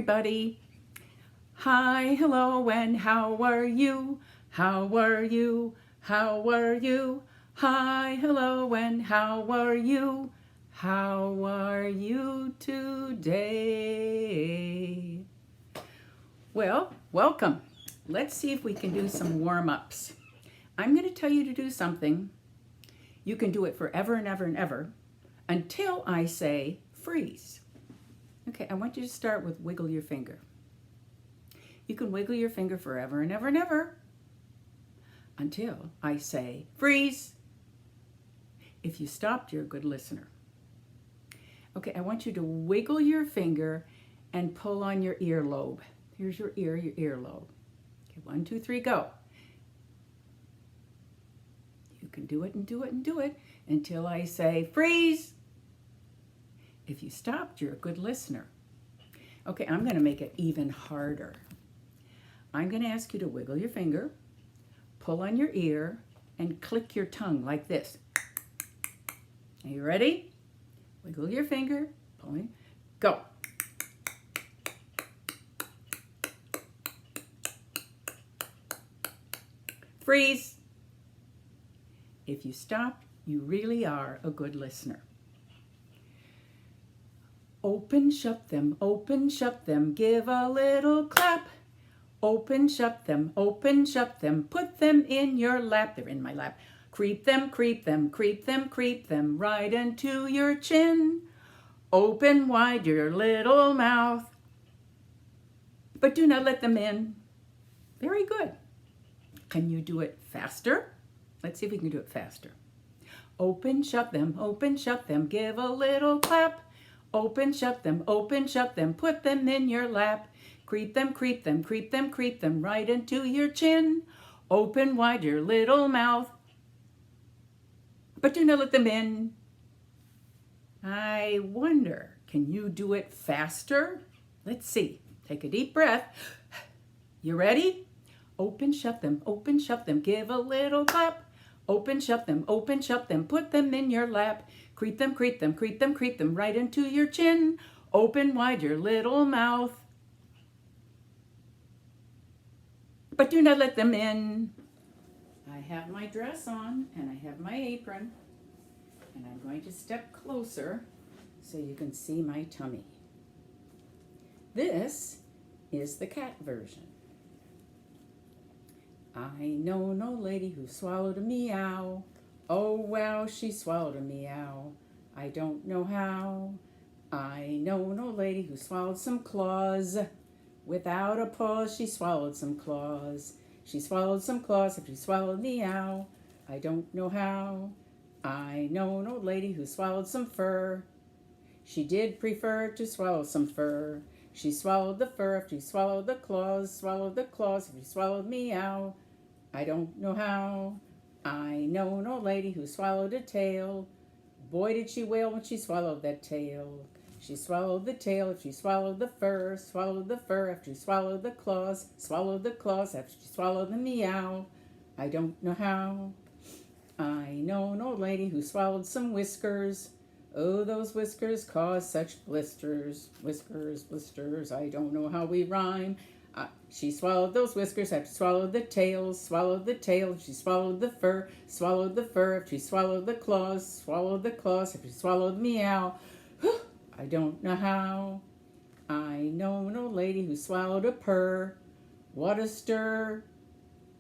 everybody. Hi, hello, and how are you? How are you? How are you? Hi, hello, and how are you? How are you today? Well, welcome. Let's see if we can do some warm-ups. I'm going to tell you to do something. You can do it forever and ever and ever until I say freeze. Okay, I want you to start with wiggle your finger. You can wiggle your finger forever and ever and ever until I say freeze. If you stopped, you're a good listener. Okay, I want you to wiggle your finger and pull on your earlobe. Here's your earlobe. Okay, 1, 2, 3, go. You can do it and do it and do it until I say freeze. If you stopped, you're a good listener. Okay, I'm going to make it even harder. I'm going to ask you to wiggle your finger, pull on your ear, and click your tongue like this. Are you ready? Wiggle your finger, pull in, go. Freeze. If you stop, you really are a good listener. Open, shut them, give a little clap. Open, shut them, put them in your lap. They're in my lap. Creep them, right into your chin. Open wide your little mouth, but do not let them in. Very good. Can you do it faster? Let's see if we can do it faster. Open, shut them, give a little clap. Open, shut them, put them in your lap. Creep them, right into your chin. Open wide your little mouth, but do not let them in. I wonder, can you do it faster? Let's see. Take a deep breath. You ready? Open, shut them, give a little clap. Open, shut them, put them in your lap. Creep them, right into your chin. Open wide your little mouth, but do not let them in. I have my dress on and I have my apron, and I'm going to step closer so you can see my tummy. This is the cat version. I know no lady who swallowed a meow. Oh wow, she swallowed a meow. I don't know how. I know no lady who swallowed some claws. Without a pause, she swallowed some claws. She swallowed some claws after she swallowed meow. I don't know how. I know no lady who swallowed some fur. She did prefer to swallow some fur. She swallowed the fur after she swallowed the claws after she swallowed meow. I don't know how. I know no lady who swallowed a tail. Boy, did she wail when she swallowed that tail. She swallowed the tail after she swallowed the fur after she swallowed the claws after she swallowed the meow. I don't know how. I know no lady who swallowed some whiskers. Oh, those whiskers cause such blisters. Whiskers, I don't know how we rhyme. She swallowed those whiskers after she swallowed the tail after she swallowed the fur after she swallowed the claws after she swallowed meow. I don't know how. I know no lady who swallowed a purr. What a stir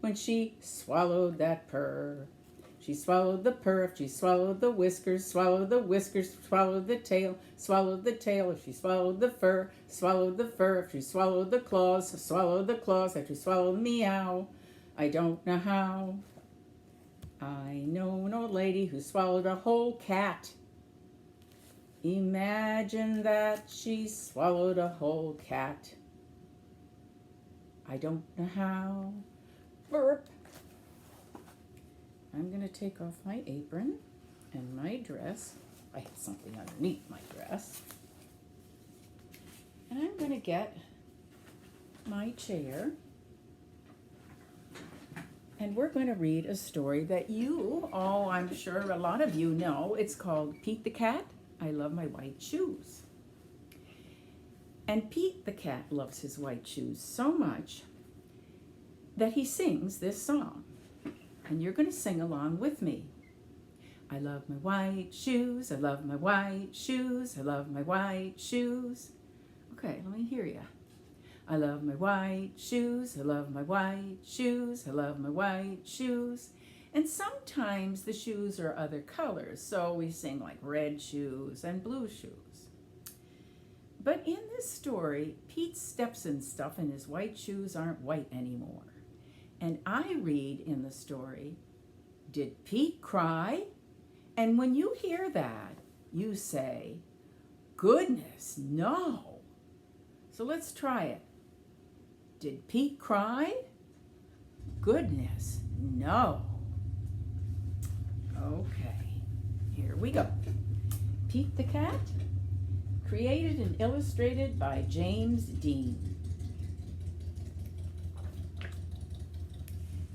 when she swallowed that purr. She swallowed the purr after she swallowed the whiskers, swallowed the tail after she swallowed the fur after she swallowed the claws after she swallowed meow. I don't know how. I know no lady who swallowed a whole cat. Imagine that, she swallowed a whole cat. I don't know how. Burp. I'm going to take off my apron and my dress. I have something underneath my dress. And I'm going to get my chair. And we're going to read a story that you all, I'm sure a lot of you know. It's called Pete the Cat, I Love My White Shoes. And Pete the cat loves his white shoes so much that he sings this song. And you're going to sing along with me. I love my white shoes, I love my white shoes, I love my white shoes. Okay, let me hear you. I love my white shoes, I love my white shoes, I love my white shoes. And sometimes the shoes are other colors, so we sing like red shoes and blue shoes. But in this story, Pete steps in stuff and his white shoes aren't white anymore. And I read in the story, did Pete cry? And when you hear that, you say, goodness, no. So let's try it. Did Pete cry? Goodness, no. Okay, here we go. Pete the Cat, created and illustrated by James Dean.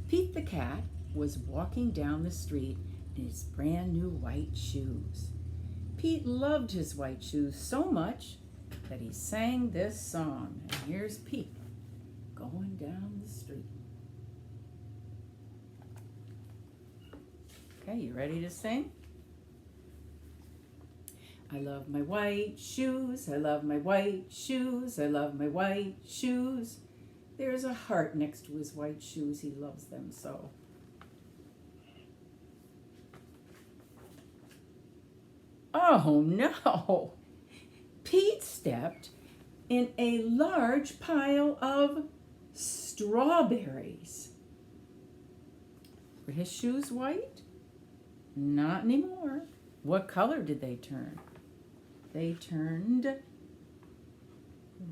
Pete the Cat was walking down the street in his brand new white shoes. Pete loved his white shoes so much that he sang this song. And here's Pete going down the street. Okay, you ready to sing? I love my white shoes, I love my white shoes, I love my white shoes. There's a heart next to his white shoes, he loves them so. Oh no! Pete stepped in a large pile of strawberries. Were his shoes white? Not anymore. What color did they turn? They turned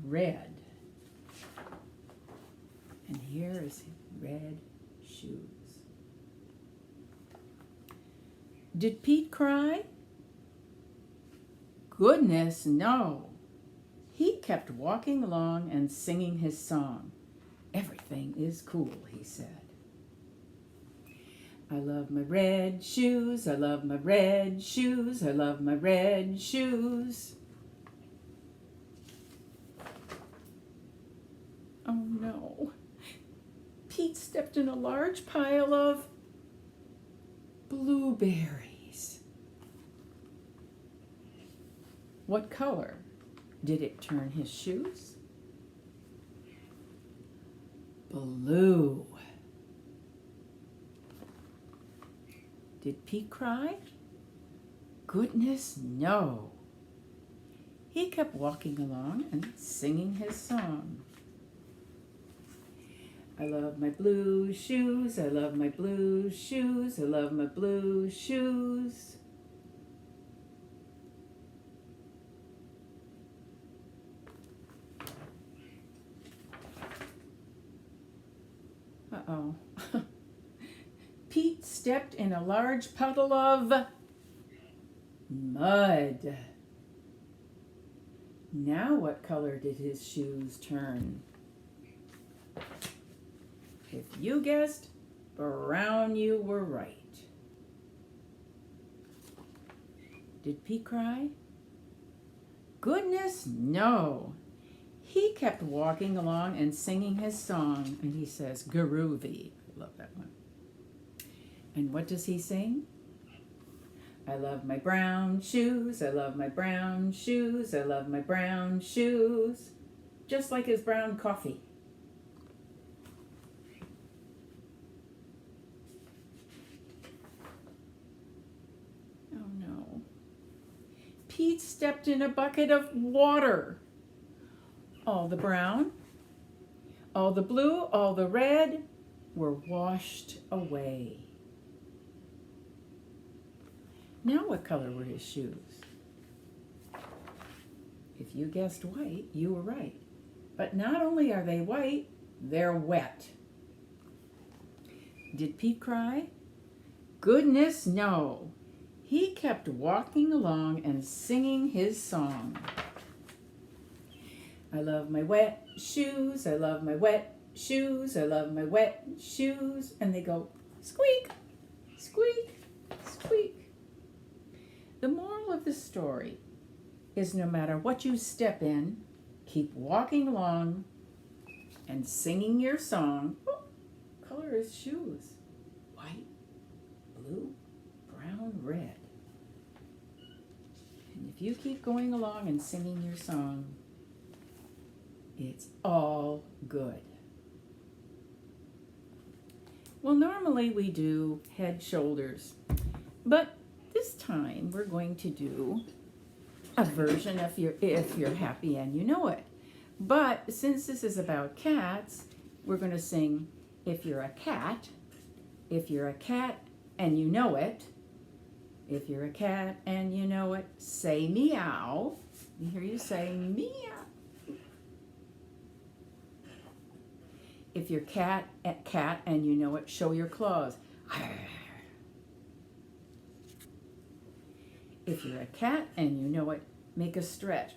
red. And here is red shoes. Did Pete cry? Goodness, no. He kept walking along and singing his song. Everything is cool, he said. I love my red shoes, I love my red shoes, I love my red shoes. Oh no. Pete stepped in a large pile of blueberries. What color did it turn his shoes? Blue. Did Pete cry? Goodness, no. He kept walking along and singing his song. I love my blue shoes, I love my blue shoes, I love my blue shoes. Uh-oh. Pete stepped in a large puddle of mud. Now what color did his shoes turn? If you guessed brown, you were right. Did Pete cry? Goodness, no. He kept walking along and singing his song, and he says, groovy. I love that one. And what does he sing? I love my brown shoes, I love my brown shoes, I love my brown shoes. Just like his brown coffee. Oh no. Pete stepped in a bucket of water. All the brown, all the blue, all the red were washed away. Now what color were his shoes? If you guessed white, you were right. But not only are they white, they're wet. Did Pete cry? Goodness, no. He kept walking along and singing his song. I love my wet shoes, I love my wet shoes, I love my wet shoes. And they go squeak, squeak, squeak. The moral of the story is no matter what you step in, Keep walking along and singing your song. Oh, color his shoes. White, blue, brown, red. And if you keep going along and singing your song, it's all good. Well, normally we do head, shoulders, but this time we're going to do a version of if you're happy and you know it. But since this is about cats, we're going to sing if you're a cat and you know it. If you're a cat and you know it, say meow. I hear you say meow. If you're cat and you know it, show your claws. If you're a cat and you know it, make a stretch.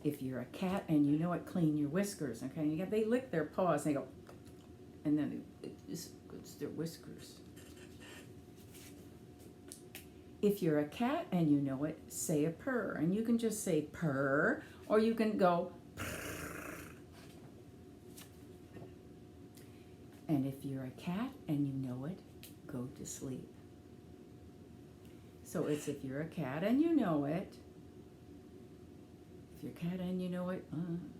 If you're a cat and you know it, clean your whiskers. Okay, they lick their paws and they go, and then it's their whiskers. If you're a cat and you know it, say a purr. And you can just say purr, or you can go purr. And if you're a cat and you know it, go to sleep. So it's if you're a cat and you know it. If you're a cat and you know it,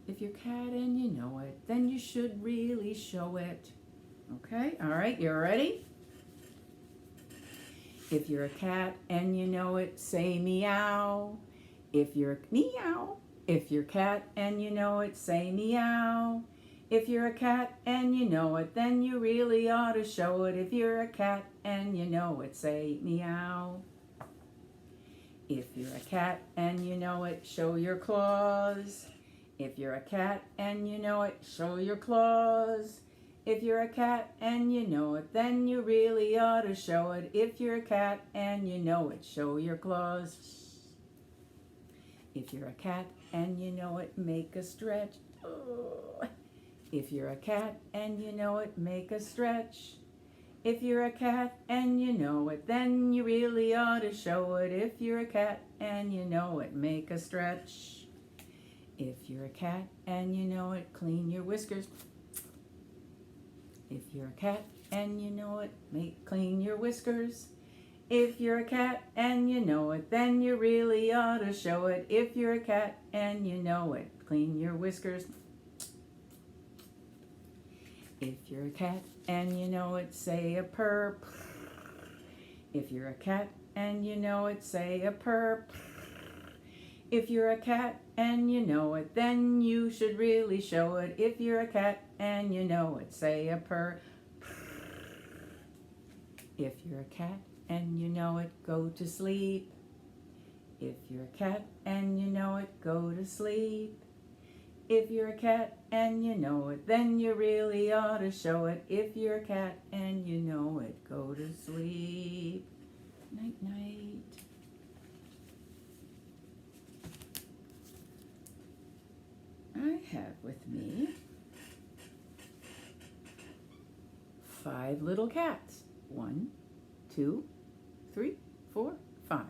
if you're a cat and you know it, then you should really show it. Okay, all right, you ready? If you're a cat and you know it, say meow. If you're meow. If you're a cat and you know it, say meow. If you're a cat and you know it, then you really ought to show it. If you're a cat and you know it, say meow. If you're a cat and you know it, show your claws. If you're a cat and you know it, show your claws. If you're a cat and you know it, then you really ought to show it. If you're a cat and you know it, show your claws. If you're a cat and you know it, make a stretch. If you're a cat and you know it, make a stretch. If you're a cat and you know it, then you really ought to show it. If you're a cat and you know it, make a stretch. If you're a cat and you know it, clean your whiskers. If you're a cat and you know it, clean your whiskers. If you're a cat and you know it, then you really ought to show it. If you're a cat and you know it, clean your whiskers. If you're a cat and you know it, say a purr. If you're a cat and you know it, say a purr. If you're a cat and you know it, then you should really show it. If you're a cat and you know it, say a purr. If you're a cat and you know it, go to sleep. If you're a cat and you know it, go to sleep. If you're a cat and you know it, then you really ought to show it. If you're a cat and you know it, go to sleep. Night, night. I have with me 5 little cats. 1, 2, 3, 4, 5.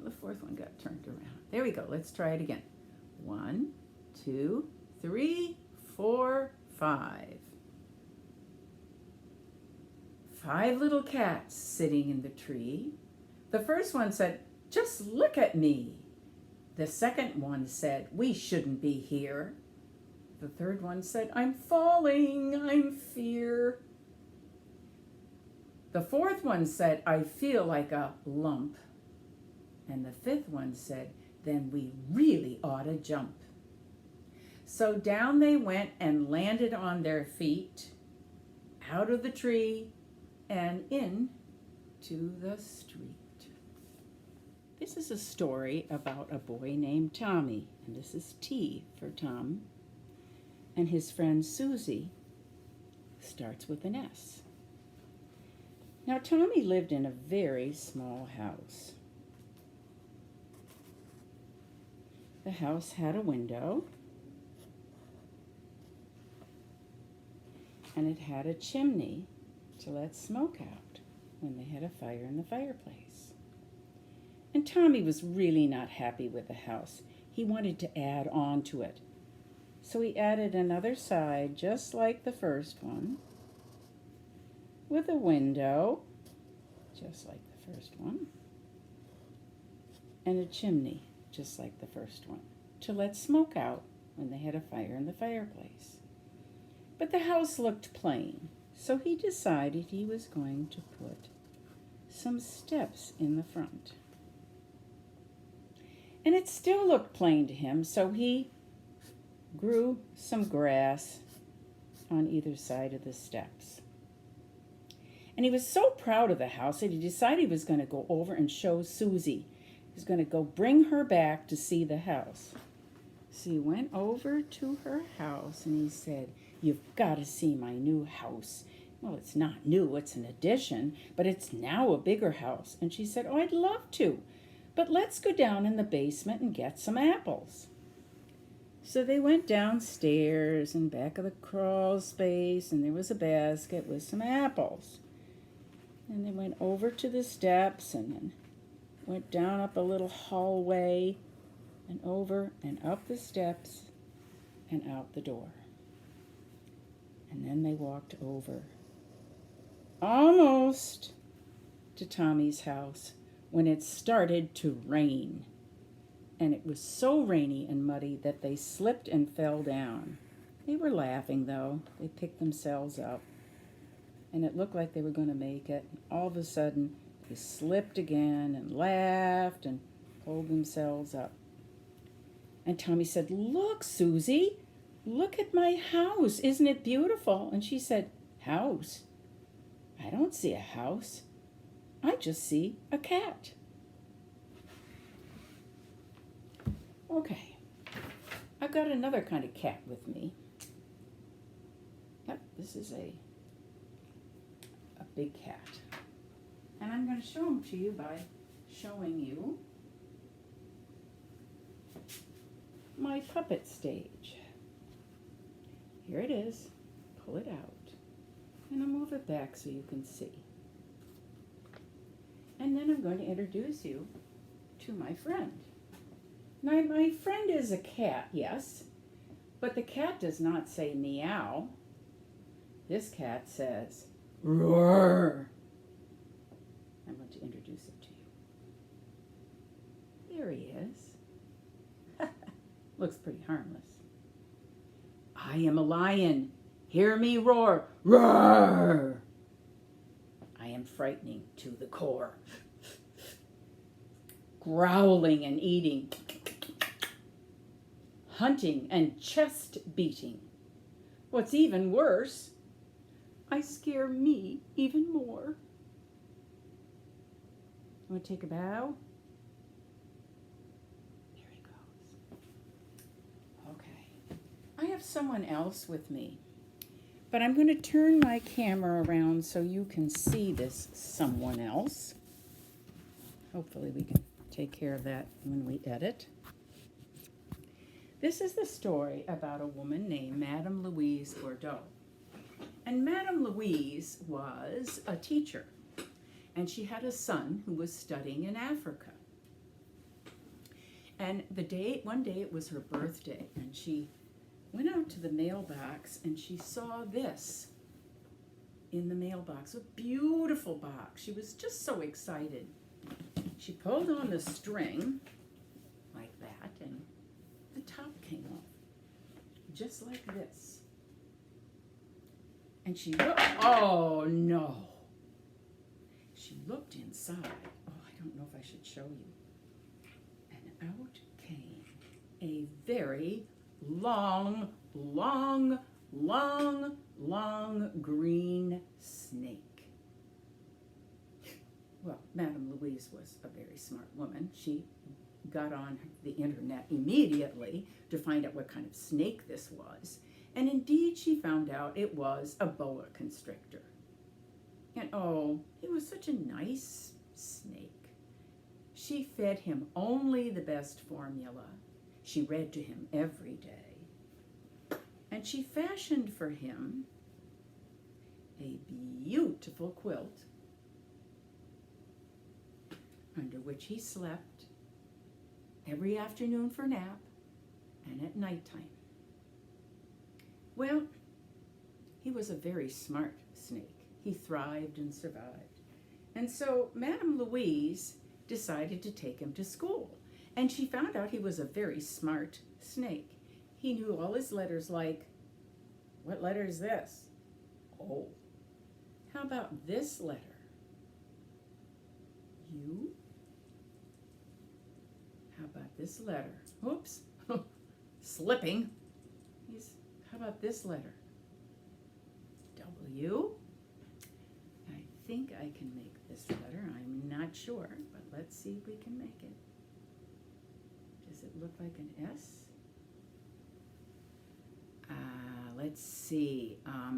The 4th one got turned around. There we go. Let's try it again. 1, 2, 3, 4, 5. 5 little cats sitting in the tree. The first one said, "Just look at me." The second one said, "We shouldn't be here." The third one said, "I'm falling, I'm fear." The fourth one said, "I feel like a lump." And the fifth one said, "Then we really ought to jump." So down they went and landed on their feet, out of the tree and in to the street. This is a story about a boy named Tommy, and this is T for Tom, and his friend Susie starts with an S. Now Tommy lived in a very small house. The house had a window, and it had a chimney to let smoke out when they had a fire in the fireplace. And Tommy was really not happy with the house. He wanted to add on to it. So he added another side, just like the first one, with a window, just like the first one, and a chimney, just like the first one, to let smoke out when they had a fire in the fireplace. But the house looked plain, so he decided he was going to put some steps in the front. And it still looked plain to him, so he grew some grass on either side of the steps. And he was so proud of the house that he decided he was going to go over and show Susie. He was going to go bring her back to see the house. So he went over to her house and he said, "You've got to see my new house." Well, it's not new, it's an addition, but it's now a bigger house. And she said, "Oh, I'd love to, but let's go down in the basement and get some apples." So they went downstairs and back of the crawl space, and there was a basket with some apples. And they went over to the steps and then went down up a little hallway and over and up the steps and out the door. And then they walked over, almost to Tommy's house, when it started to rain. And it was so rainy and muddy that they slipped and fell down. They were laughing, though. They picked themselves up. And it looked like they were going to make it. All of a sudden, they slipped again and laughed and pulled themselves up. And Tommy said, "Look, Susie, look at my house. Isn't it beautiful?" And she said, "House? I don't see a house. I just see a cat." Okay, I've got another kind of cat with me. Yep, this is a big cat. And I'm going to show him to you by showing you my puppet stage. Here it is. Pull it out. And I'll move it back so you can see. And then I'm going to introduce you to my friend. Now, my friend is a cat, yes, but the cat does not say meow. This cat says roar. I'm going to introduce him to you. There he is. Looks pretty harmless. "I am a lion. Hear me roar. Roar! I am frightening to the core. Growling and eating. Hunting and chest beating. What's even worse, I scare me even more." Want to take a bow? There he goes. Okay. I have someone else with me, but I'm going to turn my camera around so you can see this someone else. Hopefully we can take care of that when we edit. This is the story about a woman named Madame Louise Bordeaux. And Madame Louise was a teacher, and she had a son who was studying in Africa. And one day it was her birthday, and she went out to the mailbox and she saw this in the mailbox, a beautiful box. She was just so excited. She pulled on the string like that, and the top came off, just like this. And she looked, oh no. She looked inside. Oh, I don't know if I should show you. And out came a very long green snake. Well, Madame Louise was a very smart woman. She got on the internet immediately to find out what kind of snake this was. And indeed, she found out it was a boa constrictor. And oh, he was such a nice snake. She fed him only the best formula. She read to him every day. And she fashioned for him a beautiful quilt. under which he slept every afternoon for nap and at nighttime. Well, he was a very smart snake. He thrived and survived. And so Madame Louise decided to take him to school. And she found out he was a very smart snake. He knew all his letters like, what letter is this? Oh. How about this letter? U. How about this letter? Oops, slipping. How about this letter? W. I think I can make this letter. I'm not sure, but let's see if we can make it. Does it look like an S? Let's see. I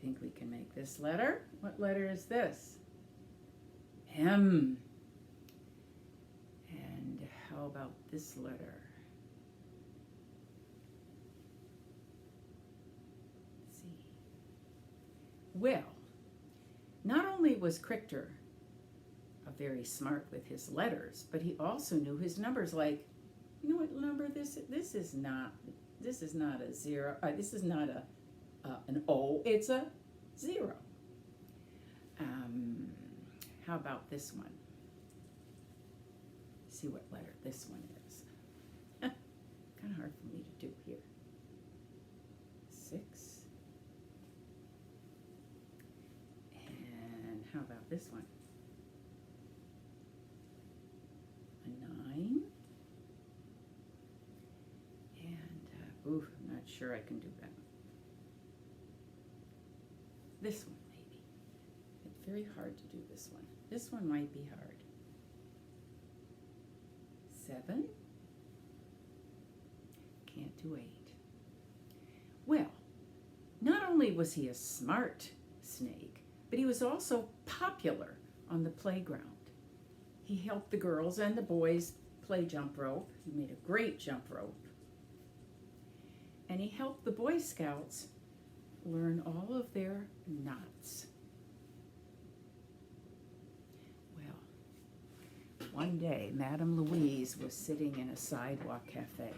think we can make this letter. What letter is this? M. And how about this letter? C. Well, not only was Crichter very smart with his letters, but he also knew his numbers. Like, you know what number this is? This is not a zero. This is not an O. It's a 0. How about this one? See what letter this one is. Kind of hard for me to do here. 6. And how about this one? A 9. And, I'm not sure I can do that. This one, maybe. It's very hard to do this one. This one might be hard. 7. Can't do 8. Well, not only was he a smart snake, but he was also popular on the playground. He helped the girls and the boys play jump rope. He made a great jump rope. And he helped the Boy Scouts learn all of their knots. Well, one day, Madame Louise was sitting in a sidewalk cafe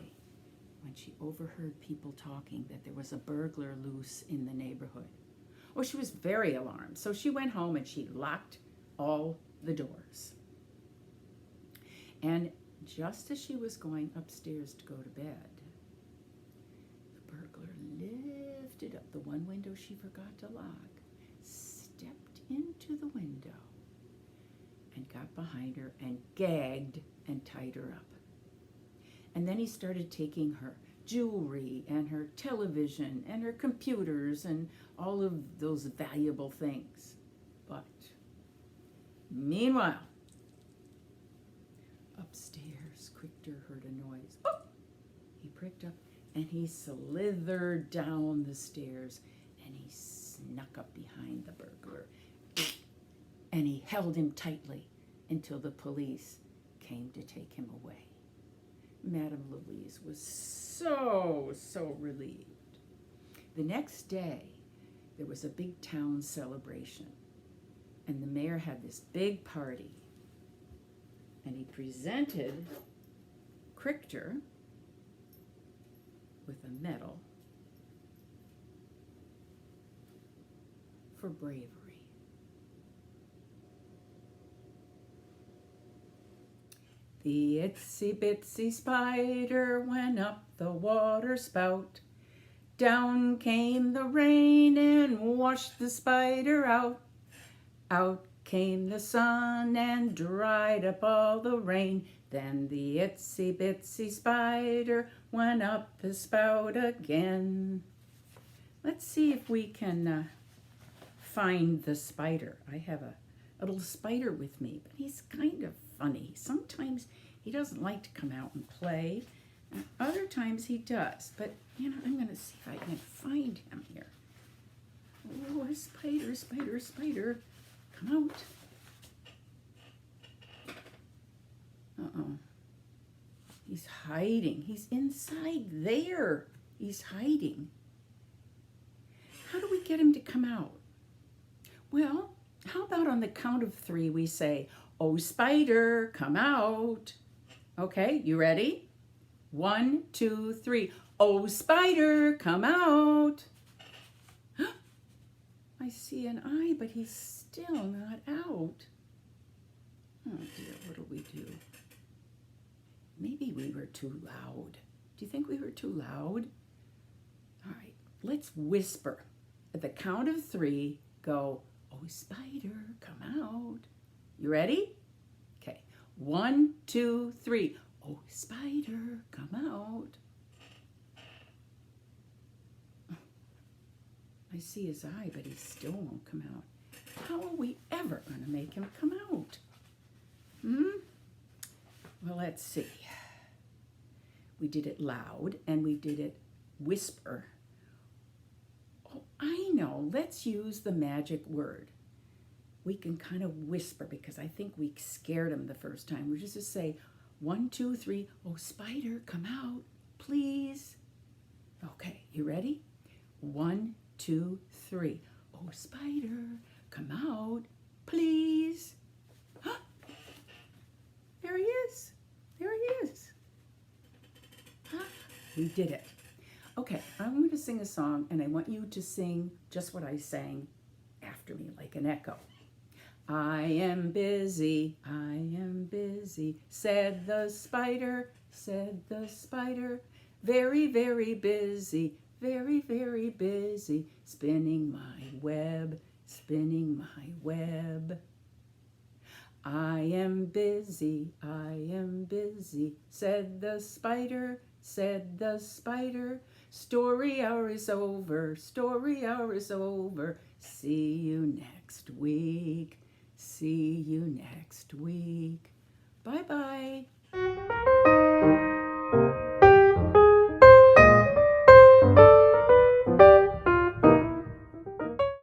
when she overheard people talking that there was a burglar loose in the neighborhood. Oh, she was very alarmed, so she went home and she locked all the doors. And just as she was going upstairs to go to bed, the burglar lifted up the one window she forgot to lock, stepped into the window, and got behind her and gagged and tied her up. And then he started taking her jewelry and her television and her computers and all of those valuable things. But meanwhile, upstairs, Crichter heard a noise. Oh! He pricked up and he slithered down the stairs and he snuck up behind the burglar. And he held him tightly until the police came to take him away. Madame Louise was so relieved. The next day, there was a big town celebration, and the mayor had this big party, and he presented Crichter with a medal for bravery. The itsy bitsy spider went up the water spout. Down came the rain and washed the spider out. Out came the sun and dried up all the rain. Then the itsy bitsy spider went up the spout again. Let's see if we can find the spider. I have a little spider with me, but he's kind of funny. Sometimes he doesn't like to come out and play, and other times he does. But, you know, I'm going to see if I can find him here. Oh, spider, spider, spider. Come out. Uh-oh. He's hiding. He's inside there. He's hiding. How do we get him to come out? Well, how about on the count of 3 we say, Oh, spider, come out. Okay, you ready? 1, 2, 3. Oh, spider, come out. I see an eye, but he's still not out. Oh dear, what do we do? Maybe we were too loud. Do you think we were too loud? All right, let's whisper. At the count of 3, go, oh, spider, come out. You ready? Okay, 1, 2, 3. Oh, spider, come out. I see his eye, but he still won't come out. How are we ever going to make him come out? Well, let's see. We did it loud and we did it whisper. Oh, I know. Let's use the magic word. We can kind of whisper because I think we scared him the first time. We're just to say 1, 2, 3. Oh, spider, come out, please. Okay, you ready? 1, 2, 3. Oh, spider, come out, please. There he is. There he is. We did it. Okay, I'm going to sing a song, and I want you to sing just what I sang after me, like an echo. I am busy, said the spider, very, very busy, very, very busy, spinning my web, spinning my web. I am busy, said the spider, story hour is over, story hour is over, see you next week, see you next week. Bye-bye.